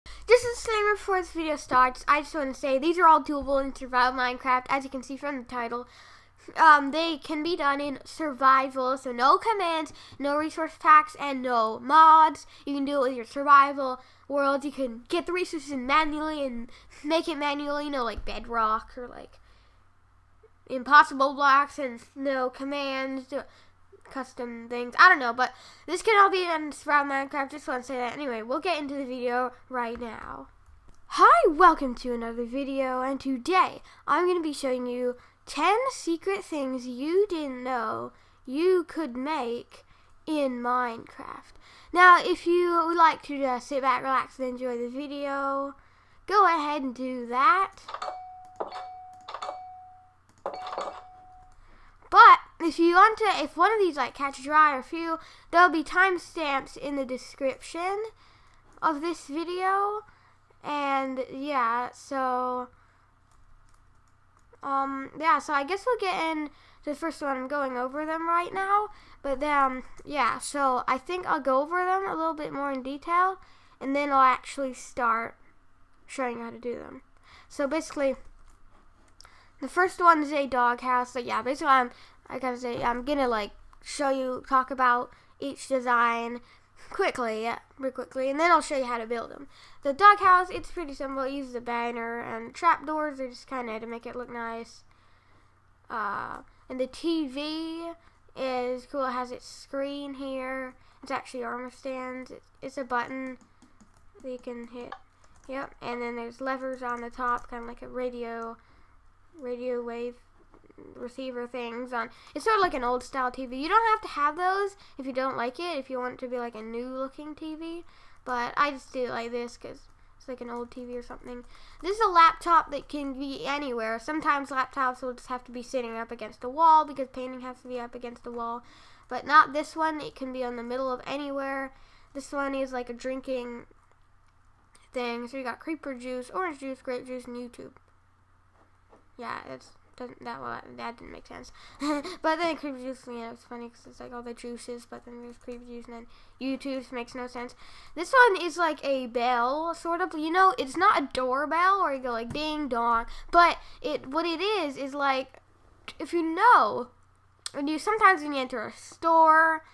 Just a disclaimer before this video starts, I just want to say these are all doable in survival Minecraft, as you can see from the title. They can be done in survival, so no commands, no resource packs, and no mods. You can do it with your survival world. You can get the resources manually and make it manually, like bedrock or like impossible blocks, and no commands, custom things. I don't know, but this can all be done in survival Minecraft. Just want to say that. Anyway, we'll get into the video right now. Hi, welcome to another video, and today I'm going to be showing you 10 secret things you didn't know you could make in Minecraft. Now, if you would like to just sit back, relax, and enjoy the video, go ahead and do that. But if one of these catches your eye or a few, there'll be timestamps in the description of this video. And yeah, so I guess we'll get into the first one. I'm going over them right now, but then so I think I'll go over them a little bit more in detail, and then I'll actually start showing you how to do them. So basically, the first one is a doghouse. So yeah, basically I'm gonna talk about each design real quickly, and then I'll show you how to build them. The doghouse, it's pretty simple. It uses a banner, and trapdoors are just kind of to make it look nice. And the TV is cool. It has its screen here. It's actually armor stands. It's a button that you can hit. Yep. And then there's levers on the top, kind of like a radio wave receiver things on. It's sort of like an old style TV. You don't have to have those if you don't like it, if you want it to be like a new looking TV, but I just do it like this because it's like an old TV or something. This is a laptop that can be anywhere. Sometimes laptops will just have to be sitting up against a wall because painting has to be up against the wall, but not this one. It can be on the middle of anywhere. This one is like a drinking thing, so you got creeper juice, orange juice, grape juice, and YouTube. Yeah, that didn't make sense. But then creeper juice, it's funny because it's like all the juices, but then there's creeper juice, and then YouTube makes no sense. This one is like a bell, sort of. It's not a doorbell where you go like ding dong, but what it is like, if sometimes when you enter a store,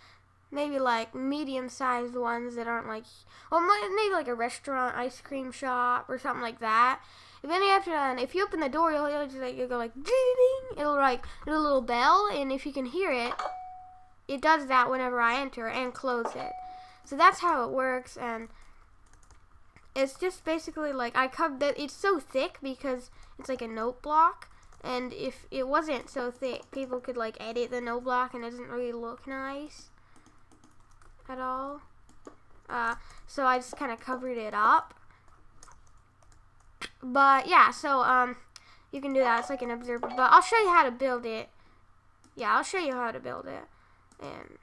maybe like medium-sized ones that aren't like, maybe like a restaurant, ice cream shop, or something like that. If you open the door, you'll go like ding. It'll a little bell, and if you can hear it, it does that whenever I enter and close it. So that's how it works, and it's just basically like it's so thick because it's like a note block, and if it wasn't so thick, people could like edit the note block, and it doesn't really look nice at all. So I just kind of covered it up. But yeah, so you can do that. It's like an observer, but I'll show you how to build it. Yeah, I'll show you how to build it, and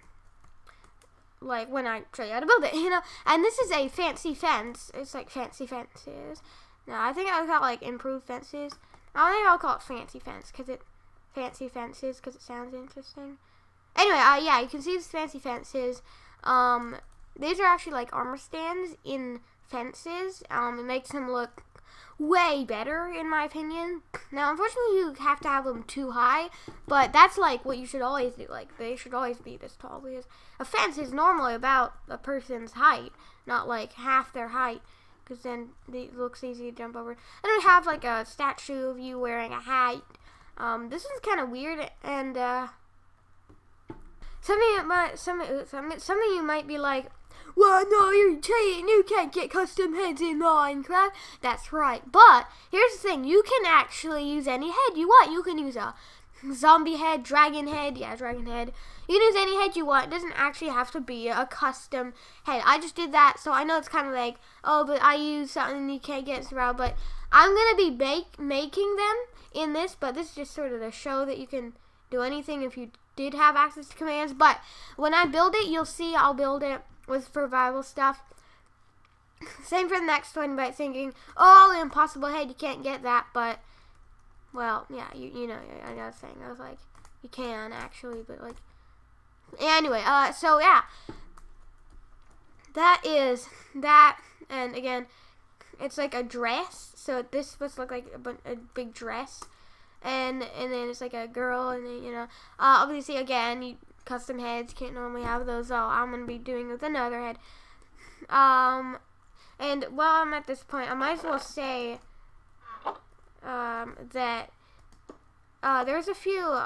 like when I show you how to build it, And this is a fancy fence. It's like fancy fences. No, I think I'll call it like improved fences. I think I'll call it fancy fences because it sounds interesting. Anyway, yeah, you can see these fancy fences. These are actually like armor stands in fences. It makes them look way better, in my opinion. Now, unfortunately, you have to have them too high, but that's like what you should always do. Like, they should always be this tall, because a fence is normally about a person's height, not like half their height, because then it looks easy to jump over. And we have like a statue of you wearing a hat. This is kind of weird, and some of you might be like, well, no, you're cheating. You can't get custom heads in Minecraft. That's right. But here's the thing. You can actually use any head you want. You can use a zombie head, dragon head. Yeah, dragon head. You can use any head you want. It doesn't actually have to be a custom head. I just did that, so I know it's kind of like, oh, but I use something you can't get around. But I'm going to be making them in this, but this is just sort of to show that you can do anything if you did have access to commands. But when I build it, you'll see I'll build it with survival stuff. Same for the next one, but thinking, oh, impossible head, you can't get that, but, well, yeah, you know, I know what I'm saying. I was like, you can, actually, but, like, anyway, so, yeah, that is that, and again, it's like a dress. So this is supposed to look like a big dress, and then it's like a girl, and then, you know, obviously again, custom heads can't normally have those. So I'm gonna be doing with another head. And while I'm at this point, I might as well say that there's a few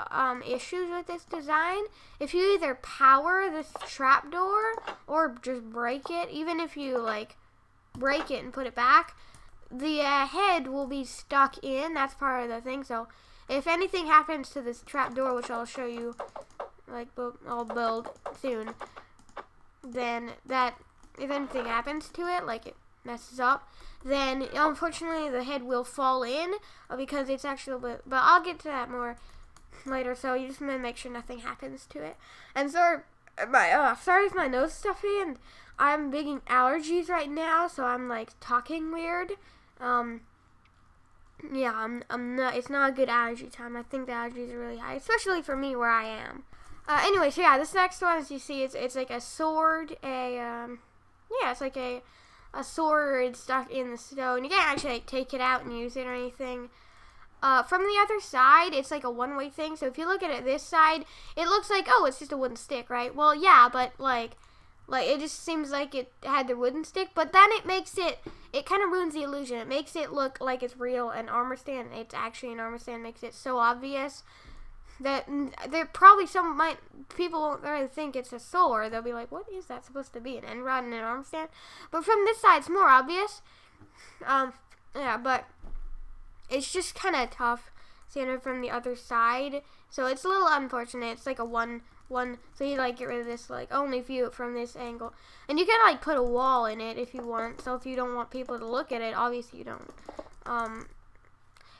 issues with this design. If you either power this trapdoor or just break it, even if you like break it and put it back, the head will be stuck in. That's part of the thing. So if anything happens to this trapdoor, which I'll show you, like I'll build soon, then if anything happens to it, like it messes up, then unfortunately the head will fall in because it's actually a bit, but I'll get to that more later. So you just want to make sure nothing happens to it. And sorry if my nose is stuffy, and I'm getting allergies right now, so I'm like talking weird. Yeah, I'm not. It's not a good allergy time. I think the allergies are really high, especially for me where I am. Anyway, so yeah, this next one, as you see, it's like a sword. It's like a sword stuck in the stone. You can't actually like take it out and use it or anything. From the other side, it's like a one-way thing. So if you look at it this side, it looks like, oh, it's just a wooden stick, right? Well, yeah, but like it just seems like it had the wooden stick. But then it kind of ruins the illusion. It makes it look like it's real an armor stand. It's actually an armor stand. Makes it so obvious that there probably people won't really think it's a sword. They'll be like, what is that supposed to be? An end rod and an arm stand? But from this side, it's more obvious. Yeah, but it's just kind of tough seeing it from the other side. So it's a little unfortunate. It's like a one. So you like get rid of this, like only view it from this angle. And you can like put a wall in it if you want. So if you don't want people to look at it, obviously you don't.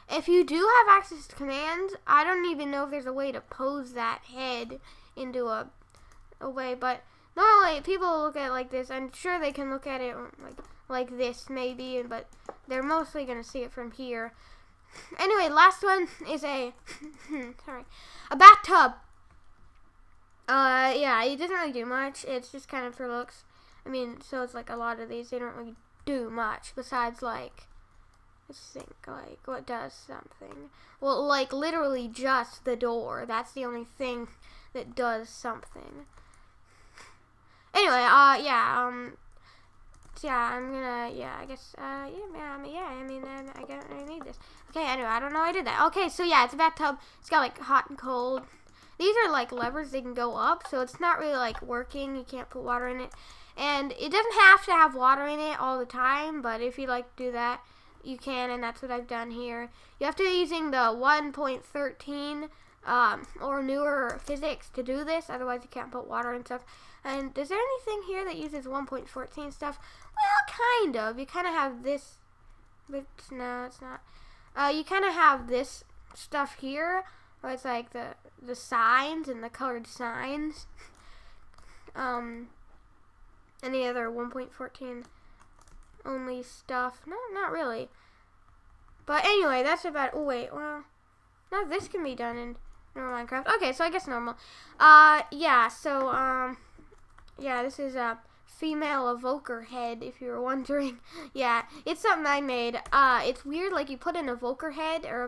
If you do have access to commands, I don't even know if there's a way to pose that head into a way, but normally people look at it like this. I'm sure they can look at it like this maybe, but they're mostly going to see it from here. Anyway, last one is a bathtub. Yeah, it doesn't really do much. It's just kind of for looks. I mean, so it's like a lot of these, they don't really do much besides like, let's think, like, what does something? Well, like, literally just the door. That's the only thing that does something. Anyway, I guess, I need this. Okay, anyway, I don't know I did that. Okay, so yeah, it's a bathtub. It's got, like, hot and cold. These are, like, levers. They can go up, so it's not really, like, working. You can't put water in it. And it doesn't have to have water in it all the time, but if you like to do that, you can, and that's what I've done here. You have to be using the 1.13 or newer physics to do this, otherwise you can't put water and stuff. And is there anything here that uses 1.14 stuff? Well, kind of. You kind of have this, but no, it's not. You kind of have this stuff here, where it's like the signs and the colored signs. Any other 1.14 only stuff? No, not really. But anyway, that's about. Oh wait, well, no, this can be done in normal Minecraft. Okay, so I guess normal. Yeah. So yeah, this is a female evoker head, if you were wondering. Yeah, it's something I made. It's weird. Like you put an evoker head or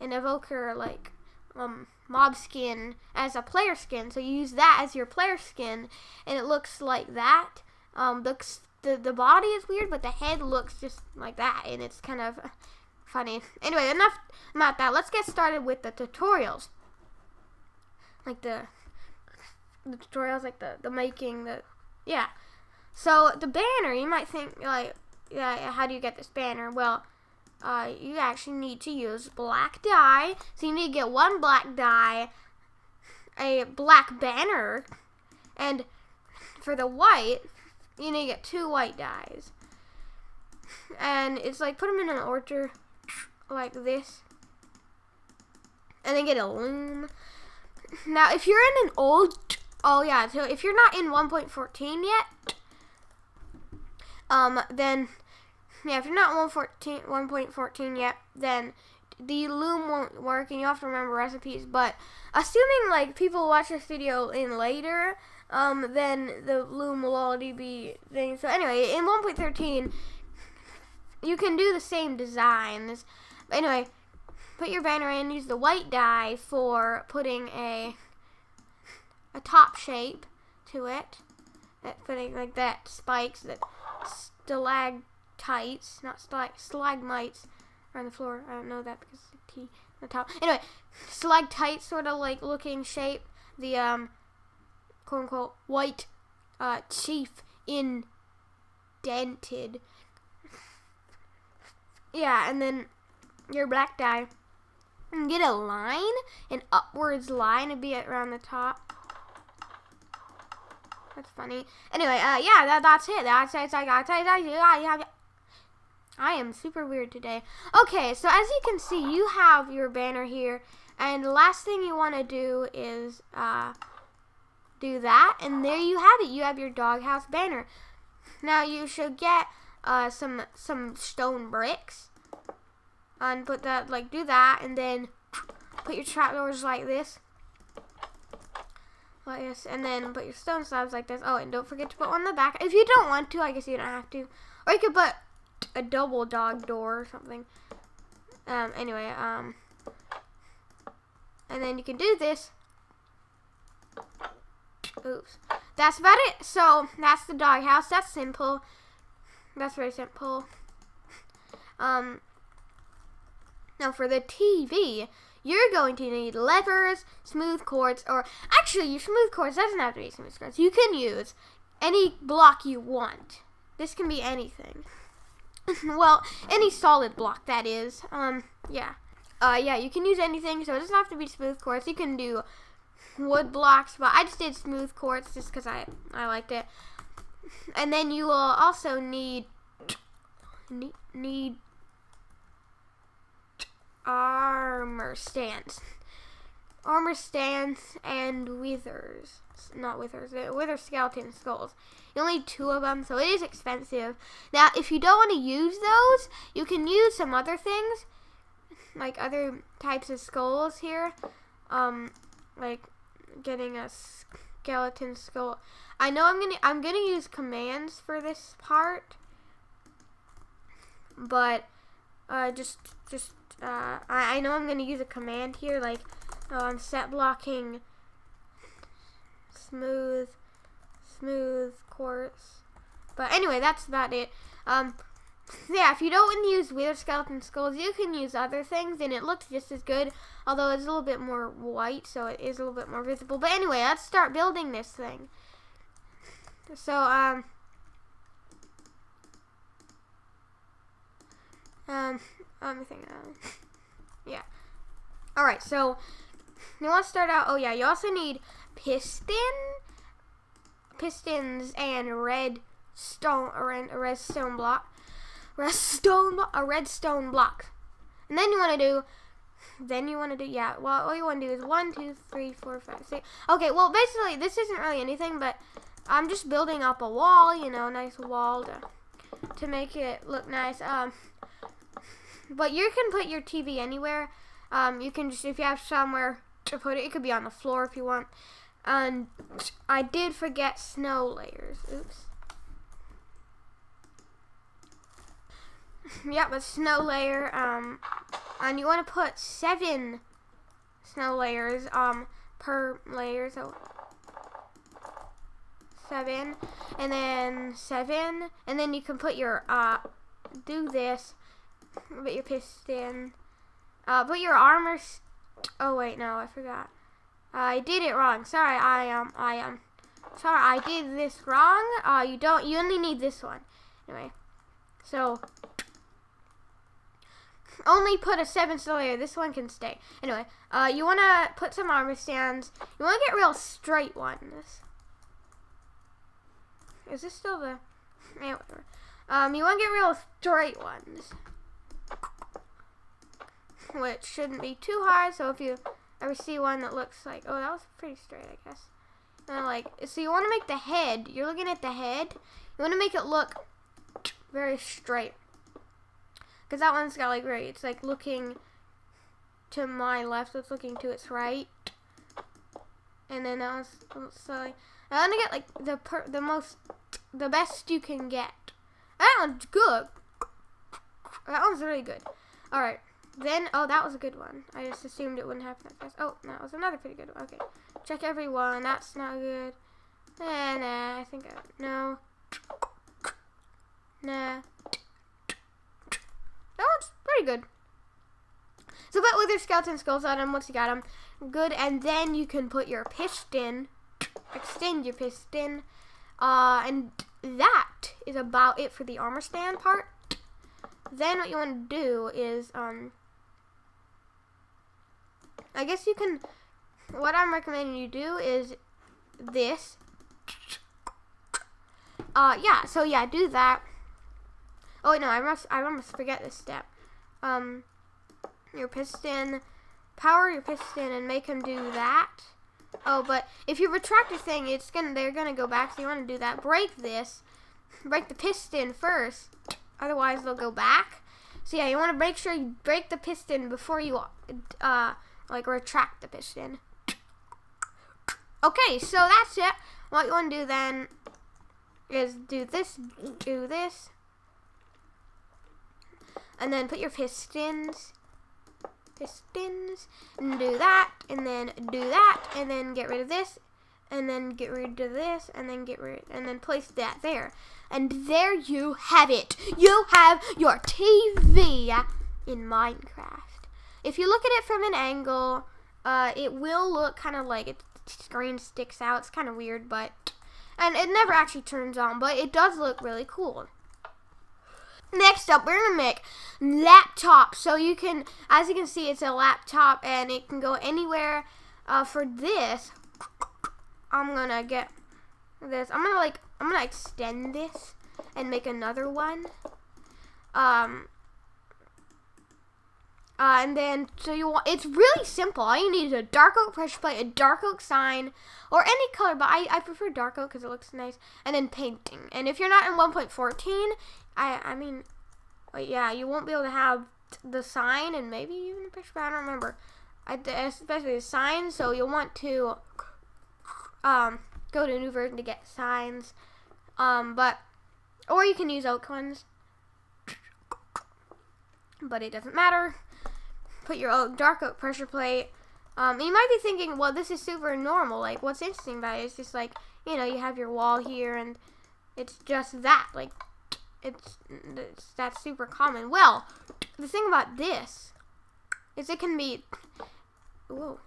an evoker like mob skin as a player skin. So you use that as your player skin, and it looks like that. The body is weird, but the head looks just like that, and it's kind of funny. Anyway, enough about that. Let's get started with the tutorials. Like the tutorials, like the making, yeah. So the banner, you might think like, yeah, how do you get this banner? Well, you actually need to use black dye. So you need to get one black dye, a black banner, and for the white, you need to get 2 white dyes. And it's like, put them in an order like this. And then get a loom. Now, if you're in an old, so if you're not in 1.14 yet, then, yeah, if you're not 1.14 yet, then the loom won't work, and you have to remember recipes. But assuming, like, people watch this video in later, then the loom will already be thing. So anyway, in 1.13, you can do the same designs. But anyway, put your banner in. Use the white dye for putting a top shape to it. Putting like that spikes, that stalactites, not stalagmites are on the floor. I don't know that because the T on the top. Anyway, stalactite sort of like looking shape. The quote unquote white chief indented. Yeah, and then your black dye. And get a line, an upwards line, to be around the top. That's funny. Anyway, yeah, that's it. I am super weird today. Okay, so as you can see, you have your banner here, and the last thing you want to do is do that, and there you have it. You have your doghouse banner. Now you should get some stone bricks, and put that, like, do that, and then put your trapdoors like this. Like this, and then put your stone slabs like this. Oh, and don't forget to put one in the back. If you don't want to, I guess you don't have to. Or you could put a double dog door or something. Anyway, and then you can do this. Oops. That's about it. So, that's the doghouse. That's simple. That's very simple. Now for the TV, you're going to need levers, smooth quartz, or actually your smooth quartz doesn't have to be smooth quartz. You can use any block you want. This can be anything. Well, any solid block, that is. Yeah, you can use anything, so it doesn't have to be smooth quartz. You can do wood blocks, but I just did smooth quartz just because I liked it. And then you will also need armor stands and withers, not withers, wither skeleton skulls. You'll need 2 of them, so it is expensive. Now, if you don't want to use those, you can use some other things, like other types of skulls here, like getting a skeleton skull. I know I'm gonna use commands for this part, but I know I'm going to use a command here, like set blocking smooth quartz. But anyway, that's about it. Yeah, if you don't want to use wither skeleton skulls, you can use other things, and it looks just as good, although it's a little bit more white, so it is a little bit more visible. But anyway, let's start building this thing. So, let me think. Yeah. Alright, so you want to start out. Oh, yeah, you also need pistons and a redstone block. A redstone block. And then you want to do, yeah, well, all you want to do is 1, 2, 3, 4, 5, 6. Okay, well, basically, this isn't really anything, but I'm just building up a wall, you know, a nice wall to make it look nice. But you can put your TV anywhere. You can just, if you have somewhere to put it, it could be on the floor if you want. And I did forget snow layers. Oops. Yeah, but snow layer, and you want to put 7 snow layers, per layer, so 7, and then 7, and then you can put your, do this, put your piston, put your armor, oh wait, no, I forgot. I did it wrong. Sorry, sorry, I did this wrong. You only need this one. Anyway, so only put a 7 snow layer. This one can stay. Anyway, you want to put some armor stands. You want to get real straight ones. Is this still the? Yeah, whatever. You want to get real straight ones, which shouldn't be too hard. So if you ever see one that looks like, oh, that was pretty straight, I guess. And so you want to make the head. You're looking at the head. You want to make it look very straight. Because that one's got it's like looking to my left, it's looking to its right. And then that was, so I want to get like the best you can get. That one's good. That one's really good. All right. Then, oh, that was a good one. I just assumed it wouldn't happen that fast. Oh, that was another pretty good one. Okay. Check every one. That's not good. Nah, I think, no. Nah. That one's pretty good. So, but with your skeleton skulls on them, once you got them, good. And then you can put your piston, extend your piston. And that is about it for the armor stand part. Then what you want to do is, I guess you can, what I'm recommending you do is this. Yeah, so yeah, do that. Oh, wait, no, I almost forget this step. Your piston, power your piston and make him do that. Oh, but if you retract the thing, they're gonna go back, so you want to do that. Break this. Break the piston first. Otherwise, they'll go back. So yeah, you want to make sure you break the piston before you, like, retract the piston. Okay, so that's it. What you want to do then is do this, and then put your pistons, and do that, and then do that, and then get rid of this, and then get rid of this, and then and then place that there. And there you have it. You have your TV in Minecraft. If you look at it from an angle, it will look kind of like its screen sticks out. It's kind of weird, and it never actually turns on, but it does look really cool. Next up, we're gonna make laptop. So you can, as you can see, it's a laptop and it can go anywhere. For this, I'm gonna get this. I'm gonna extend this and make another one. And then, so it's really simple. All you need is a dark oak pressure plate, a dark oak sign, or any color, but I prefer dark oak because it looks nice, and then painting. And if you're not in 1.14, I mean, yeah, you won't be able to have the sign and maybe even a pressure plate, I don't remember. Especially the sign, so you'll want to go to a new version to get signs. Or you can use oak ones, but it doesn't matter. Put your dark oak pressure plate. You might be thinking, well, this is super normal. Like, what's interesting about it is just like, you know, you have your wall here, and it's just that. Like, that's super common. Well, the thing about this is it can be, whoa,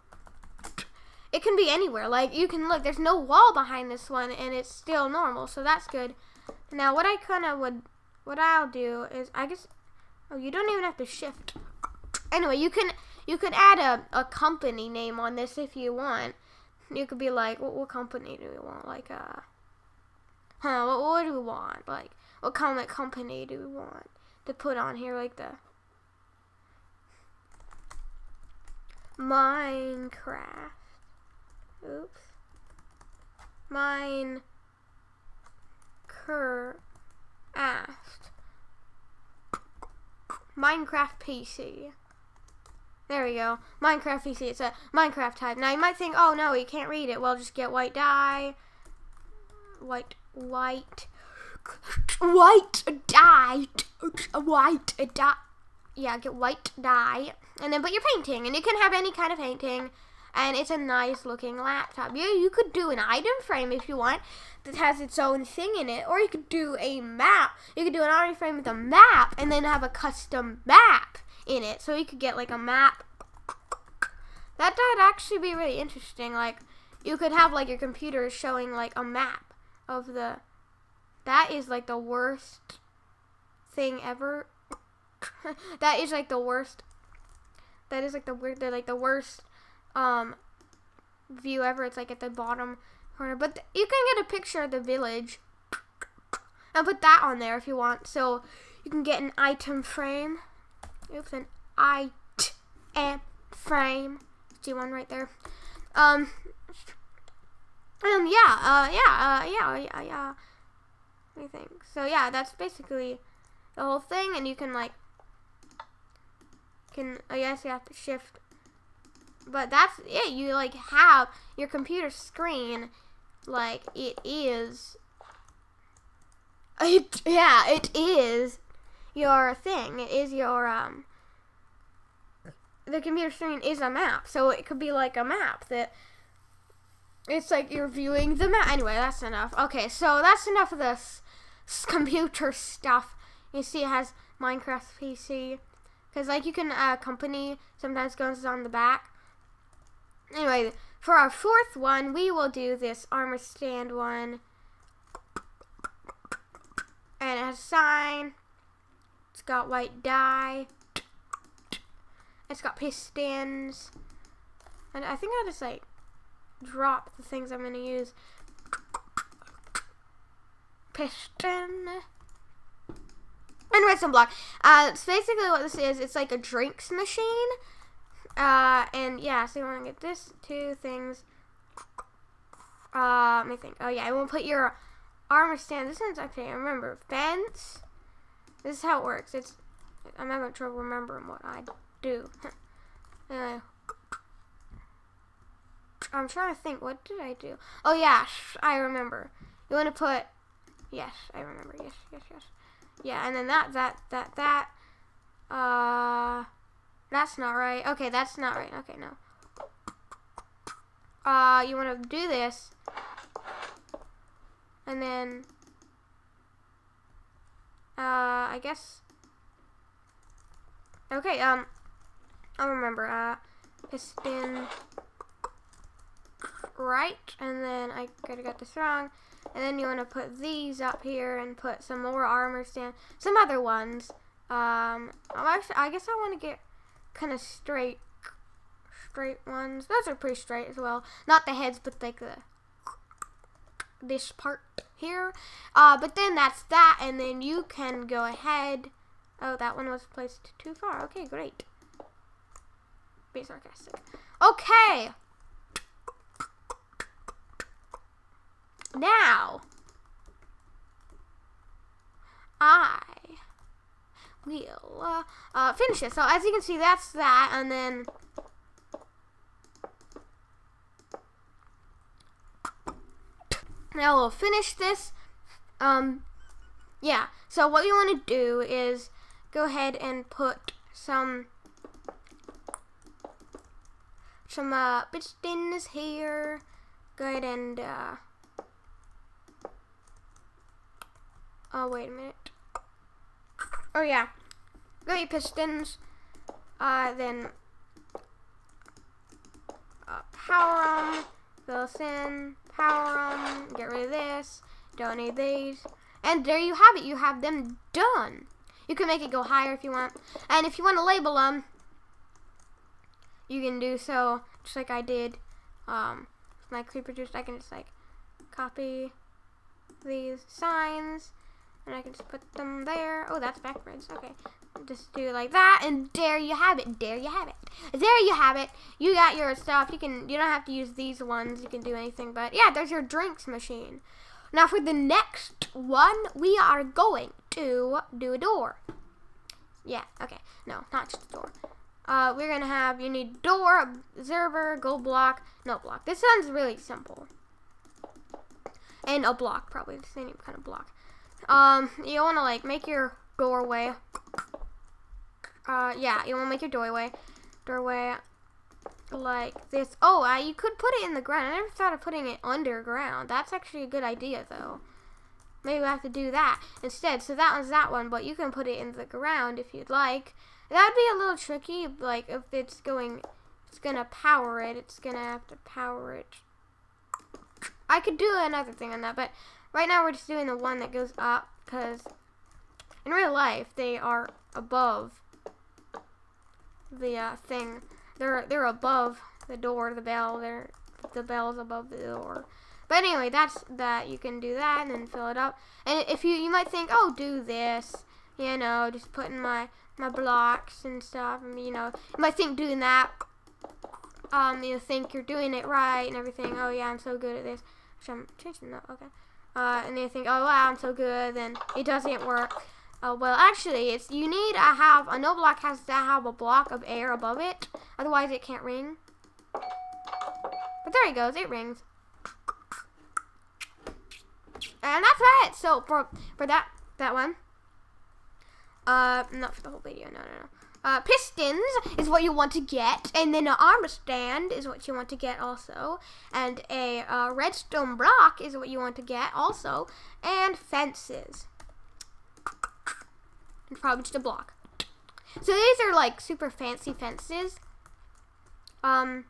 it can be anywhere. Like, you can look, there's no wall behind this one, and it's still normal, so that's good. Now, what I'll do is, I guess, oh, you don't even have to shift. Anyway, you can add a company name on this if you want. You could be like, what company do we want? Like, what do we want? Like, what kind of company do we want to put on here? Like the Minecraft. Oops. Minecraft PC. There we go. Minecraft PC. It's a Minecraft type. Now you might think, oh no, you can't read it. Well, just get white dye. White dye. Yeah, get white dye. And then put your painting. And you can have any kind of painting. And it's a nice looking laptop. Yeah, you could do an item frame if you want that has its own thing in it. Or you could do a map. You could do an item frame with a map and then have a custom map in it. So you could get like a map. That would actually be really interesting. Like, you could have like your computer showing like a map of the, that is like the worst thing ever. That is like the worst. That is like the worst view ever. It's like at the bottom corner, but you can get a picture of the village and put that on there if you want. So you can get an item frame. Oops, an item frame. See one right there. Yeah. What do you think? So yeah, that's basically the whole thing, and you can like, I guess you have to shift. But that's it. You like have your computer screen like it is. It is. your thing. It is your the computer screen is a map, so it could be like a map that it's like you're viewing the map. Anyway, that's enough. Okay, so that's enough of this computer stuff. You see, it has Minecraft PC because like you can company sometimes goes on the back. Anyway, for our fourth one, we will do this armor stand one, and it has a sign. It's got white dye. It's got pistons. And I think I'll just like drop the things I'm gonna use. Piston. And redstone block. It's basically what this is. It's like a drinks machine. And yeah, so you wanna get this, two things. Let me think. Oh yeah, I won't put your armor stand. This one's okay, remember. Fence. This is how it works. I'm having trouble remembering what I do. Anyway. I'm trying to think, what did I do? Oh yeah, I remember. You want to put, yes, I remember, yes. Yeah, and then that. That's not right. Okay, that's not right. Okay, no. You want to do this. And then, I guess, okay, I'll remember, piston, right, and then I could have got this wrong, and then you want to put these up here and put some more armor stand, some other ones. I guess I want to get kind of straight ones. Those are pretty straight as well. Not the heads, but like this part here. But then that's that, and then you can go ahead. Oh, that one was placed too far. Okay, great. Be sarcastic. Okay. Now, I will finish it. So as you can see, that's that, and then now we'll finish this. Yeah. So what you want to do is go ahead and put some pistons here. Go ahead and oh, wait a minute. Oh yeah, go your pistons. Then power them. Fill this in. Power them. Get rid of this. Don't need these. And there you have it. You have them done. You can make it go higher if you want. And if you want to label them, you can do so, just like I did. My creeper juice, I can just like copy these signs, and I can just put them there. Oh, that's backwards. Okay, just do like that, and there you have it. There you have it. There you have it. You got your stuff. You don't have to use these ones. You can do anything, but yeah, there's your drinks machine. Now for the next one, we are going to do a door. Yeah. Okay. No, not just a door. We're gonna have, you need door, observer, gold block, no block. This one's really simple. And a block, probably the same kind of block. You wanna like make your doorway. Yeah, you wanna make your doorway like this. Oh, you could put it in the ground. I never thought of putting it underground. That's actually a good idea though. Maybe we'll have to do that instead. So that one's that one, but you can put it in the ground if you'd like. That'd be a little tricky, like if it's gonna power it, it's gonna have to power it. I could do another thing on that, but right now we're just doing the one that goes up, because in real life they are above the thing. They're above the door, the bell. The bell's above the door. But anyway, that's that. You can do that and then fill it up. And if you might think, oh, do this, you know, just putting my blocks and stuff, and you know, you might think doing that, you think you're doing it right and everything. Oh yeah, I'm so good at this. Which I'm changing that. Okay. And you think, oh wow, I'm so good. Then it doesn't work. Well, actually, you need to have a no block has to have a block of air above it, otherwise it can't ring. But there he goes, it rings. And that's it. So for that one. Not for the whole video, no. Pistons is what you want to get, and then an armor stand is what you want to get also, and a redstone block is what you want to get also, and fences. And probably just a block. So these are like super fancy fences. And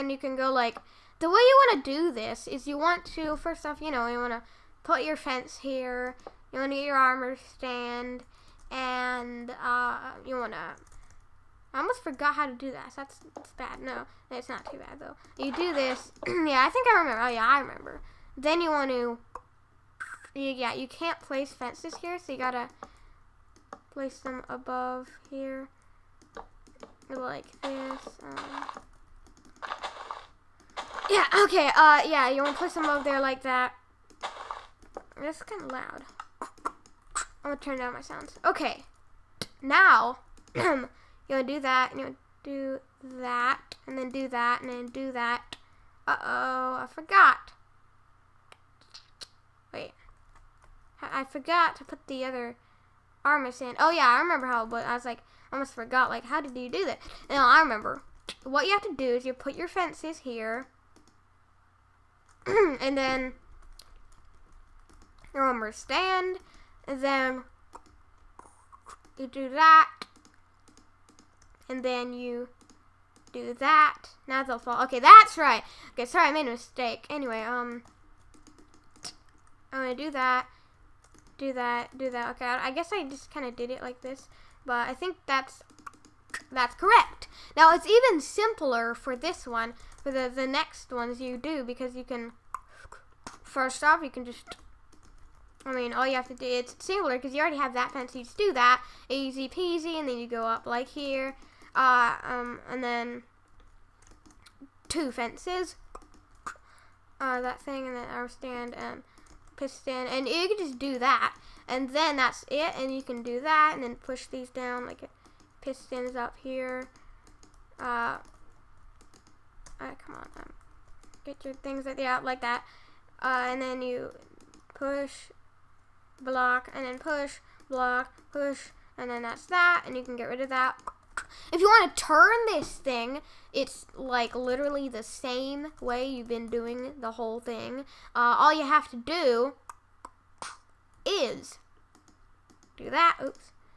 you can go like, the way you want to do this is you want to, first off, you want to put your fence here, you want to get your armor stand, and you want to, I almost forgot how to do that, so that's bad. No, it's not too bad though. You do this, yeah, I think I remember, oh yeah, I remember. Then you want to, you can't place fences here, so you gotta place them above here, like this. Yeah, okay, yeah, you want to place them over there like that. That's kind of loud. I'm going to turn down my sounds. Okay, now, you want to do that, and you want to do that, and then do that, and then do that. Uh-oh, I forgot. Wait. I forgot to put the other armor stand. Oh, yeah, I remember how, but I was like, I almost forgot, like, how did you do that? No, I remember. What you have to do is you put your fences here, and then your armor stand, and then you do that, and then you do that. Now they'll fall. Okay, that's right. Okay, sorry, I made a mistake. Anyway, I'm gonna do that, do that, do that. Okay, I guess I just kind of did it like this, but I think that's correct. Now it's even simpler for this one, for the next ones you do, because you can, first off, you can just, all you have to do, it's singular because you already have that fence, so you just do that, easy peasy, and then you go up like here, and then 2 fences, that thing, and then armor stand, and piston, and you can just do that, and then that's it, and you can do that, and then push these down like pistons up here. Come on, get your things like that, and then you push, block, and then push, block, push, and then that's that, and you can get rid of that. If you want to turn this thing, it's like literally the same way you've been doing the whole thing. All you have to do is do that,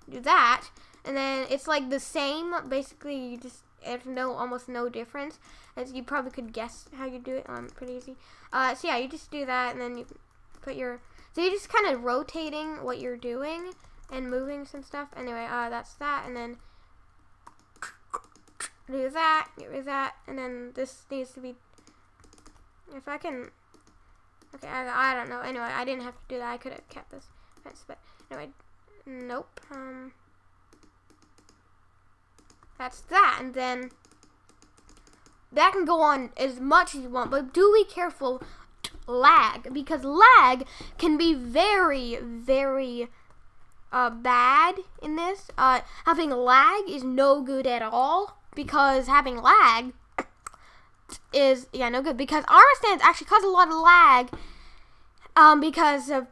do that, and then it's like the same, basically. You just, there's almost no difference, as you probably could guess how you do it, pretty easy. So yeah, you just do that, and then you put your, so you're just kind of rotating what you're doing, and moving some stuff. Anyway, that's that, and then do that, get rid of that, and then this needs to be, if I can, okay, I don't know. Anyway, I didn't have to do that. I could have kept this fence, but anyway, nope. That's that, and then that can go on as much as you want, but do be careful, lag, because lag can be very, very bad in this. Having lag is no good at all, because having lag is, no good, because armor stands actually cause a lot of lag, because of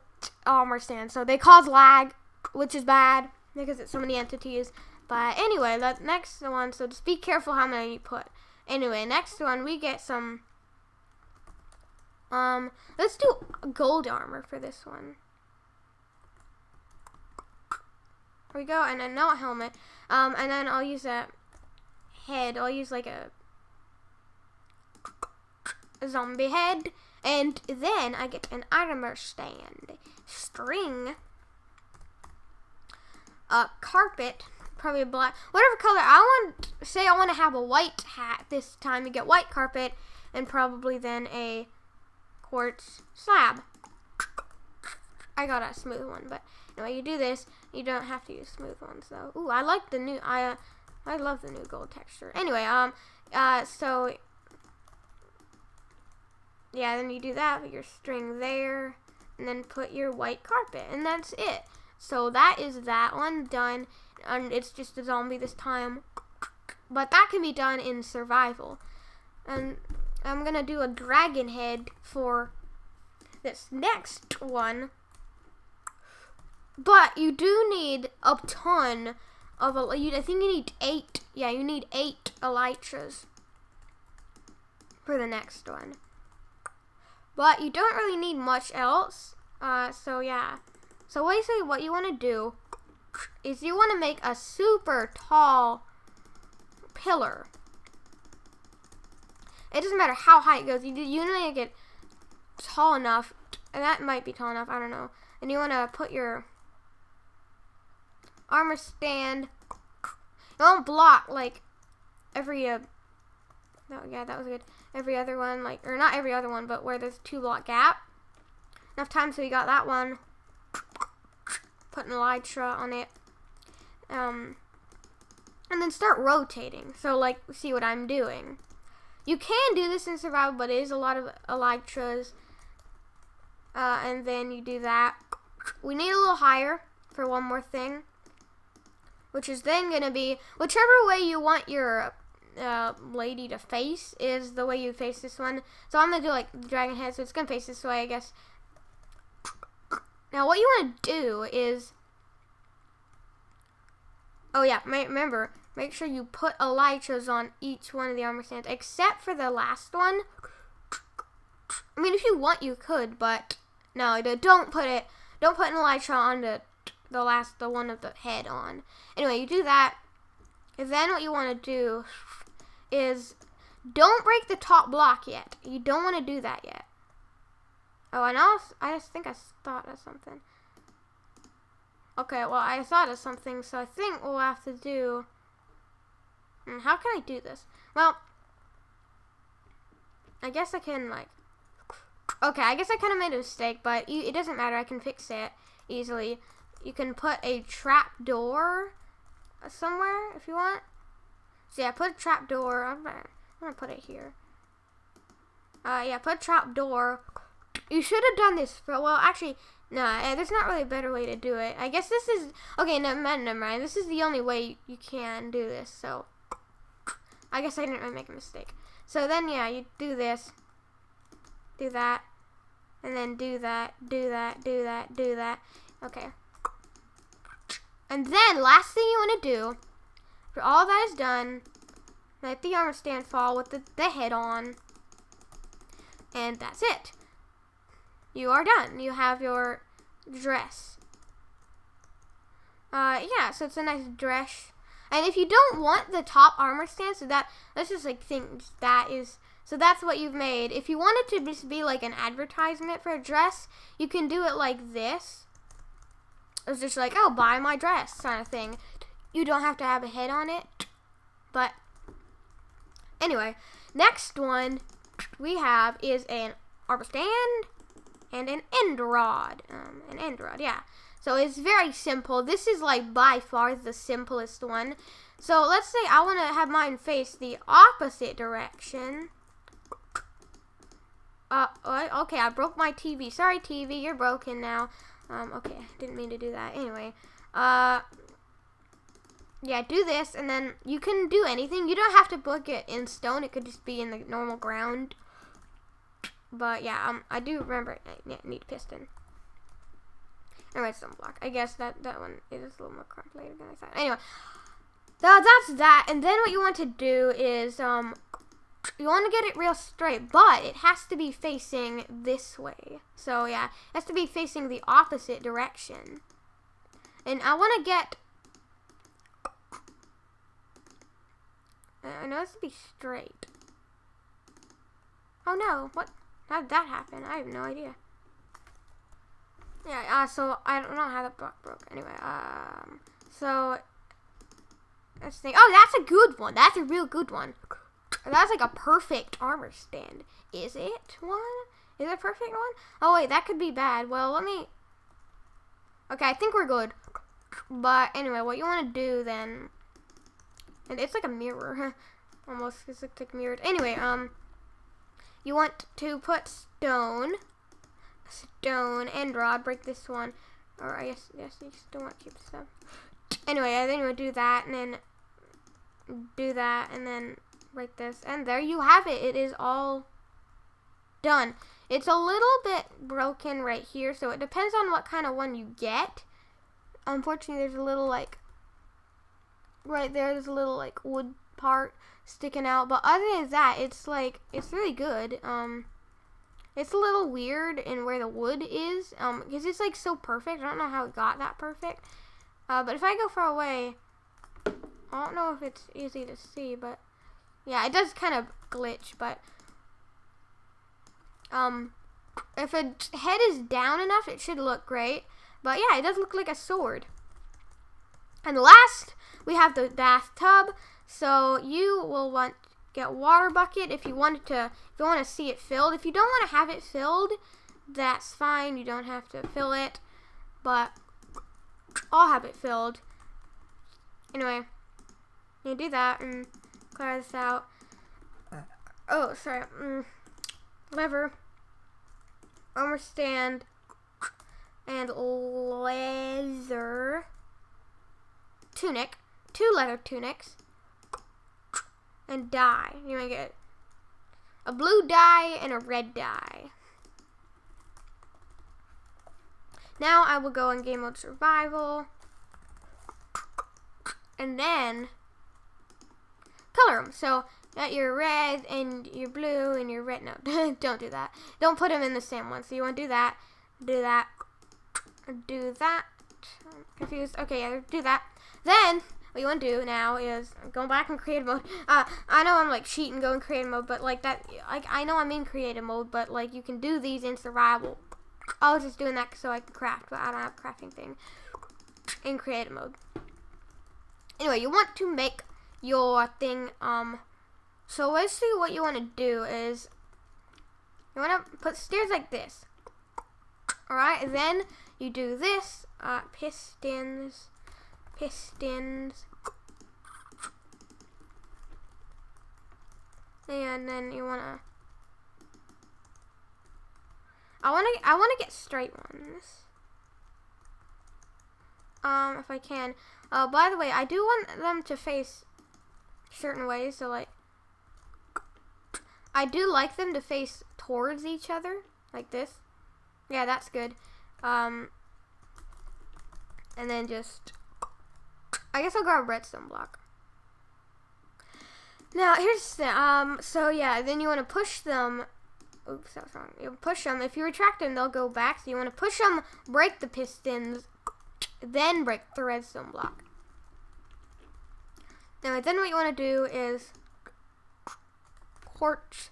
armor stands, so they cause lag, which is bad, because it's so many entities. But anyway, the next one, so just be careful how many you put. Anyway, next one, we get some, let's do gold armor for this one. Here we go, and then no helmet, and then I'll use a head, I'll use like a zombie head, and then I get an armor stand, string, carpet, probably a black, whatever color. I want to have a white hat this time. You get white carpet, and probably then a quartz slab. I got a smooth one, but anyway, you do this. You don't have to use smooth ones though. Ooh, I like the new. I love the new gold texture. Anyway, so yeah, then you do that with your string there, and then put your white carpet, and that's it. So that is that one done, and it's just a zombie this time, but that can be done in survival. And I'm gonna do a dragon head for this next one. But you do need a ton of, I think you need 8. Yeah, you need 8 elytras for the next one. But you don't really need much else. So yeah. So basically what you want to do is you want to make a super tall pillar. It doesn't matter how high it goes. You want to make it tall enough. And that might be tall enough. I don't know. And you want to put your armor stand. Don't block like every yeah, that was good. Every other one, like, or not every other one, but where there's a 2 block gap. Enough time so you got that one. Put an elytra on it. And then start rotating. So like, see what I'm doing. You can do this in survival, but it is a lot of elytras. And then you do that. We need a little higher for one more thing, which is then going to be whichever way you want your lady to face is the way you face this one. So I'm going to do like the dragon head, so it's going to face this way, I guess. Now what you want to do is, oh yeah, remember, make sure you put elytras on each one of the armor stands, except for the last one. I mean, if you want, you could, but no, don't put an elytra on the one of the head on. Anyway, you do that, and then what you want to do is don't break the top block yet. You don't want to do that yet. Oh, and also, I just think I thought of something. Okay, well, I thought of something, so I think what we'll have to do. How can I do this? Well, I guess I can, like. Okay, I guess I kind of made a mistake, but it doesn't matter. I can fix it easily. You can put a trap door somewhere if you want. So yeah, put a trap door. I'm gonna put it here. Yeah, put a trap door. You should have done this for, well, actually, no, there's not really a better way to do it. I guess this is, okay, never mind. This is the only way you can do this, so I guess I didn't really make a mistake. So then, yeah, you do this, do that, and then do that. Okay. And then, last thing you want to do, for all that is done, let the armor stand fall with the head on, and that's it. You are done. You have your dress. Yeah, so it's a nice dress. And if you don't want the top armor stand, so let's just like think that is, so that's what you've made. If you want it to just be like an advertisement for a dress, you can do it like this. It's just like, oh, buy my dress kind of thing. You don't have to have a head on it. But anyway, next one we have is an armor stand and an end rod. Yeah. So it's very simple. This is like by far the simplest one. So let's say I want to have mine face the opposite direction. Okay, I broke my TV. Sorry, TV, you're broken now. Okay, didn't mean to do that. Anyway, yeah, do this, and then you can do anything. You don't have to book it in stone. It could just be in the normal ground. But yeah, I do remember I need a piston. Anyway, stone block. I guess that one is a little more complicated than I thought. Anyway, that's that. And then what you want to do is you want to get it real straight, but it has to be facing this way. So yeah, it has to be facing the opposite direction. And I want to get, I know this to be straight. Oh no, what? How did that happen? I have no idea. Yeah, so I don't know how that block broke. Anyway, so let's think. Oh, that's a good one. That's a real good one. That's like a perfect armor stand. Is it one? Is it a perfect one? Oh wait, that could be bad. Well, let me. Okay, I think we're good. But anyway, what you want to do then? And it's like a mirror, almost. It's like mirrored. Anyway, you want to put stone, end rod. Break this one, or I guess you still want to keep stuff. Anyway, then you would do that, and then do that, and then break this, and there you have it. It is all done. It's a little bit broken right here, so it depends on what kind of one you get. unfortunately, there's a little, like, right there's a little, like, wood part sticking out. But other than that, it's, like, it's really good. It's a little weird in where the wood is, because it's, like, so perfect. I don't know how it got that perfect. But if I go far away, I don't know if it's easy to see, but yeah, it does kind of glitch. But if a head is down enough, it should look great. But yeah, it does look like a sword. And last, we have the bathtub. So you will want to get water bucket if you want to see it filled. If you don't want to have it filled, that's fine. You don't have to fill it, but I'll have it filled. Anyway, you do that and clear this out. Oh, sorry. Lever, armor stand, and leather tunic. 2 leather tunics. And dye. You want to get a blue dye and a red dye. Now I will go in game mode survival. And then color them. So got your red and your blue and your red. No, don't do that. Don't put them in the same one. So you want to do that. Do that. Do that. I'm confused. Okay, yeah, do that. Then what you want to do now is go back in creative mode. I know I'm like cheating, go in creative mode, but like that, like I know I'm in creative mode, but like you can do these in survival. I was just doing that so I can craft, but I don't have a crafting thing in creative mode. Anyway, you want to make your thing. So basically, what you want to do is you want to put stairs like this. All right, and then you do this. Pistons. And then you wanna. I wanna get straight ones. If I can. By the way, I do want them to face certain ways. So like, I do like them to face towards each other, like this. Yeah, that's good. And then just. I guess I'll grab a redstone block. Now, here's the so yeah, then you want to push them. Oops, that was wrong. You push them. If you retract them, they'll go back. So you want to push them, break the pistons, then break the redstone block. Now, then what you want to do is quartz.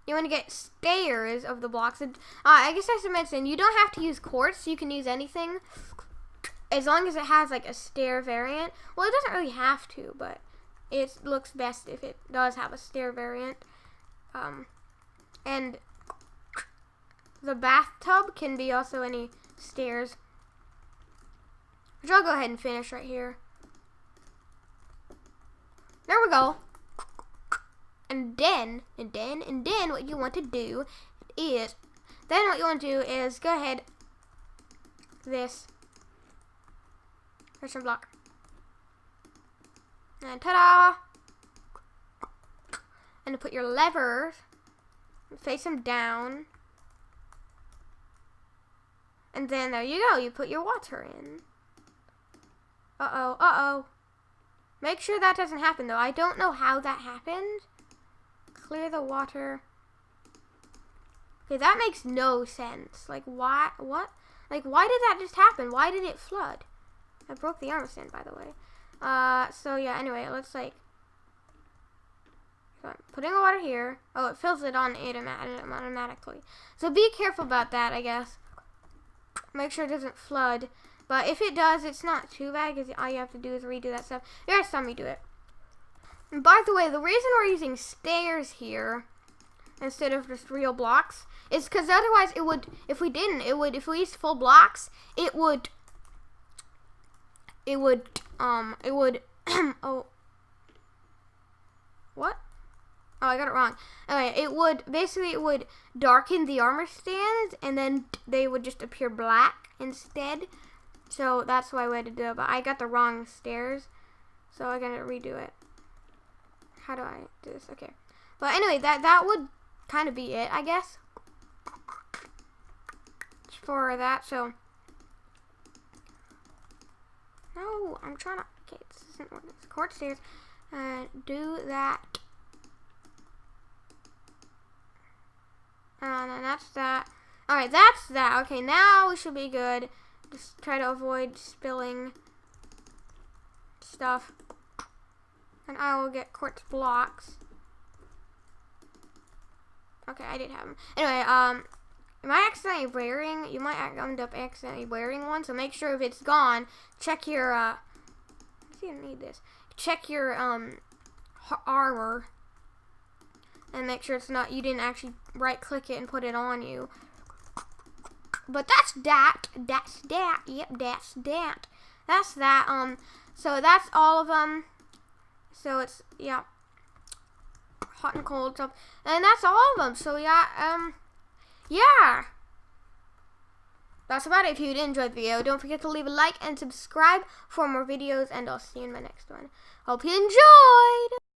You want to get stairs of the blocks. And, I guess I should mention, you don't have to use quartz. You can use anything. As long as it has like a stair variant. Well, it doesn't really have to, but it looks best if it does have a stair variant. And the bathtub can be also any stairs. Which I'll go ahead and finish right here. There we go. And then what you want to do is go ahead this. Redstone block. And ta-da! And to put your levers, face them down. And then there you go. You put your water in. Uh-oh. Make sure that doesn't happen, though. I don't know how that happened. Clear the water. Okay, that makes no sense. Like, why? What? Like, why did that just happen? Why did it flood? I broke the armor stand, by the way. So yeah, anyway, let's like, so I'm putting the water here. Oh, it fills it on automatically. So be careful about that, I guess. Make sure it doesn't flood. But if it does, it's not too bad, because all you have to do is redo that stuff. The rest time you do it. And by the way, the reason we're using stairs here instead of just real blocks is because otherwise it would, if we used full blocks, it would, oh, what? Oh, I got it wrong. Okay, it would darken the armor stands, and then they would just appear black instead. So that's why we had to do it, but I got the wrong stairs, so I gotta redo it. How do I do this? Okay. But anyway, that would kind of be it, I guess, for that. So No, I'm trying to. Okay, this isn't working. It's quartz stairs. Do that. And that's that. Alright, that's that. Okay, now we should be good. Just try to avoid spilling stuff. And I will get quartz blocks. Okay, I did have them. Anyway, am I accidentally wearing? You might end up accidentally wearing one, so make sure if it's gone, check your, I don't need this. Check your, armor. And make sure it's not, you didn't actually right-click it and put it on you. But that's that. That's that. Yep, that's that. That's that. So that's all of them. So it's, yeah. Hot and cold stuff. And that's all of them. So yeah, yeah. That's about it. If you did enjoy the video, don't forget to leave a like and subscribe for more videos, and I'll see you in my next one. Hope you enjoyed!